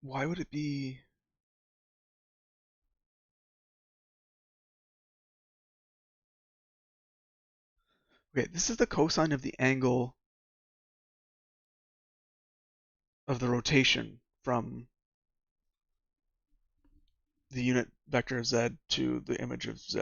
why would it be? Okay, this is the cosine of the angle of the rotation from the unit vector of z to the image of z.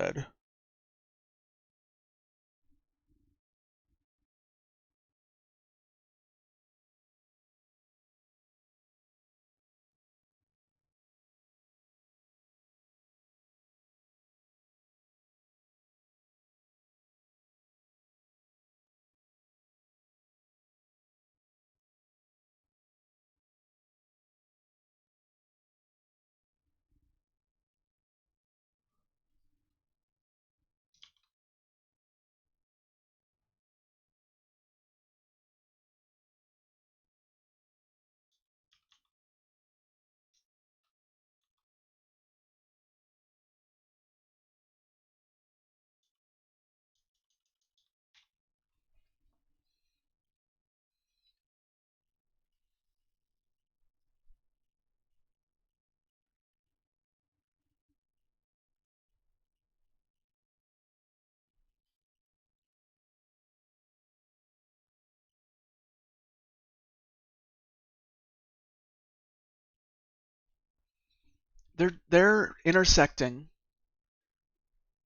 They're intersecting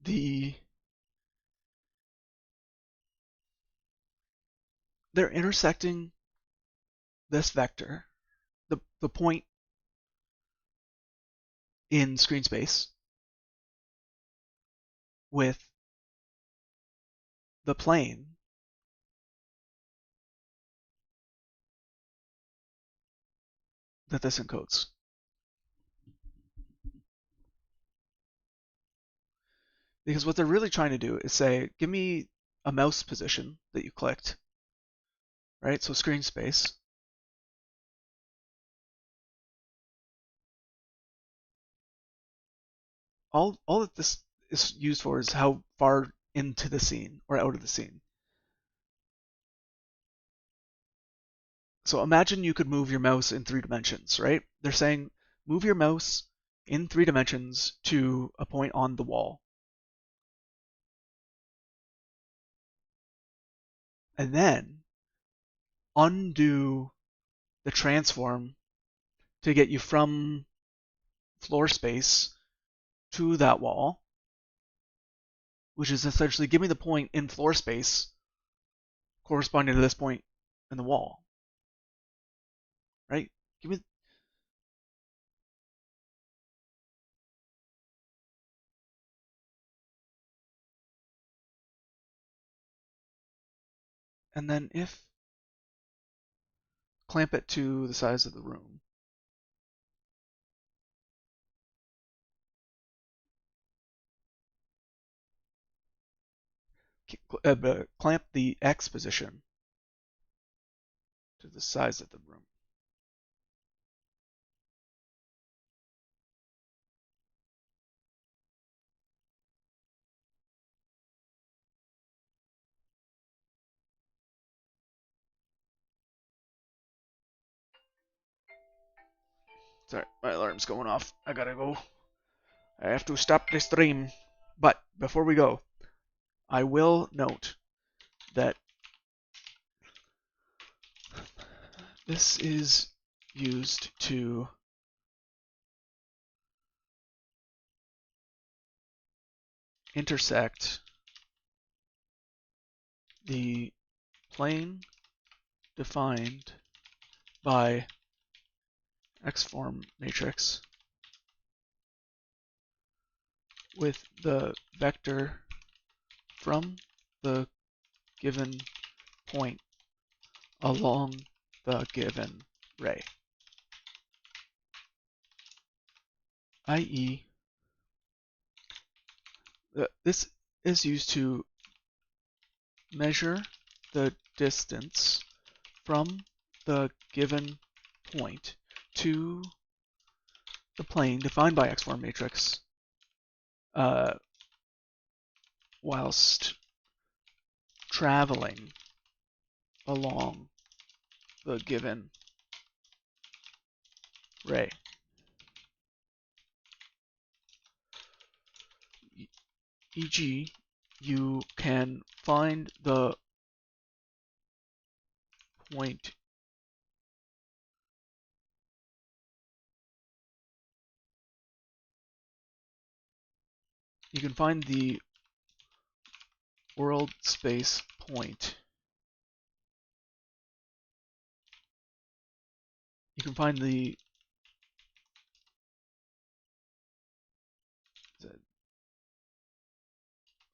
the they're intersecting this vector, the point in screen space, with the plane that this encodes. Because what they're really trying to do is say, give me a mouse position that you clicked, right? So screen space. All that this is used for is how far into the scene or out of the scene. So imagine you could move your mouse in 3 dimensions, right? They're saying move your mouse in 3 dimensions to a point on the wall. And then undo the transform to get you from floor space to that wall, which is essentially give me the point in floor space corresponding to this point in the wall, right? Give me, and then if clamp it to the size of the room. Clamp the X position to the size of the room. Sorry, my alarm's going off. I gotta go. I have to stop the stream. But before we go, I will note that this is used to intersect the plane defined by X-form matrix with the vector from the given point along the given ray, i.e. This is used to measure the distance from the given point to the plane defined by X-form matrix whilst traveling along the given ray. E.g., you can find the point you can find the world space point. You can find the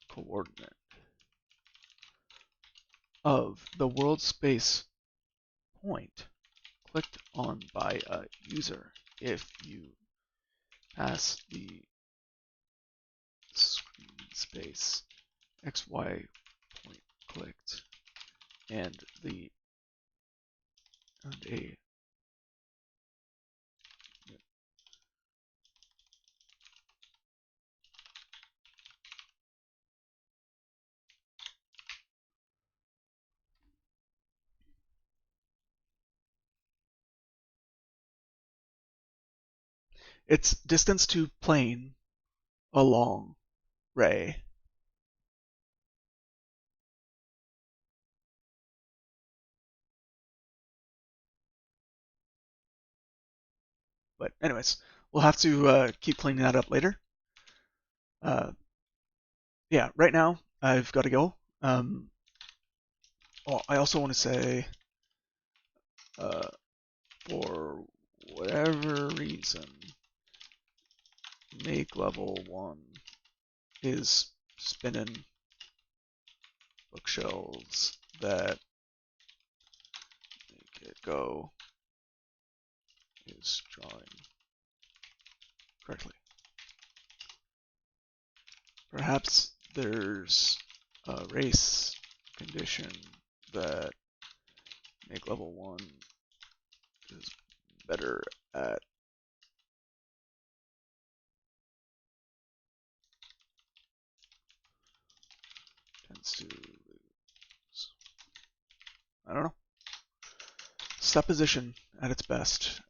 coordinate of the world space point clicked on by a user if you pass the screen space XY point clicked and a it's distance to plane along ray. But anyways, we'll have to keep cleaning that up later. Yeah, right now I've got to go. I also want to say, for whatever reason, make level 1 is spinning bookshelves that make it go is drawing correctly. Perhaps there's a race condition that make level 1 is better at. Tends to lose. I don't know. Supposition at its best.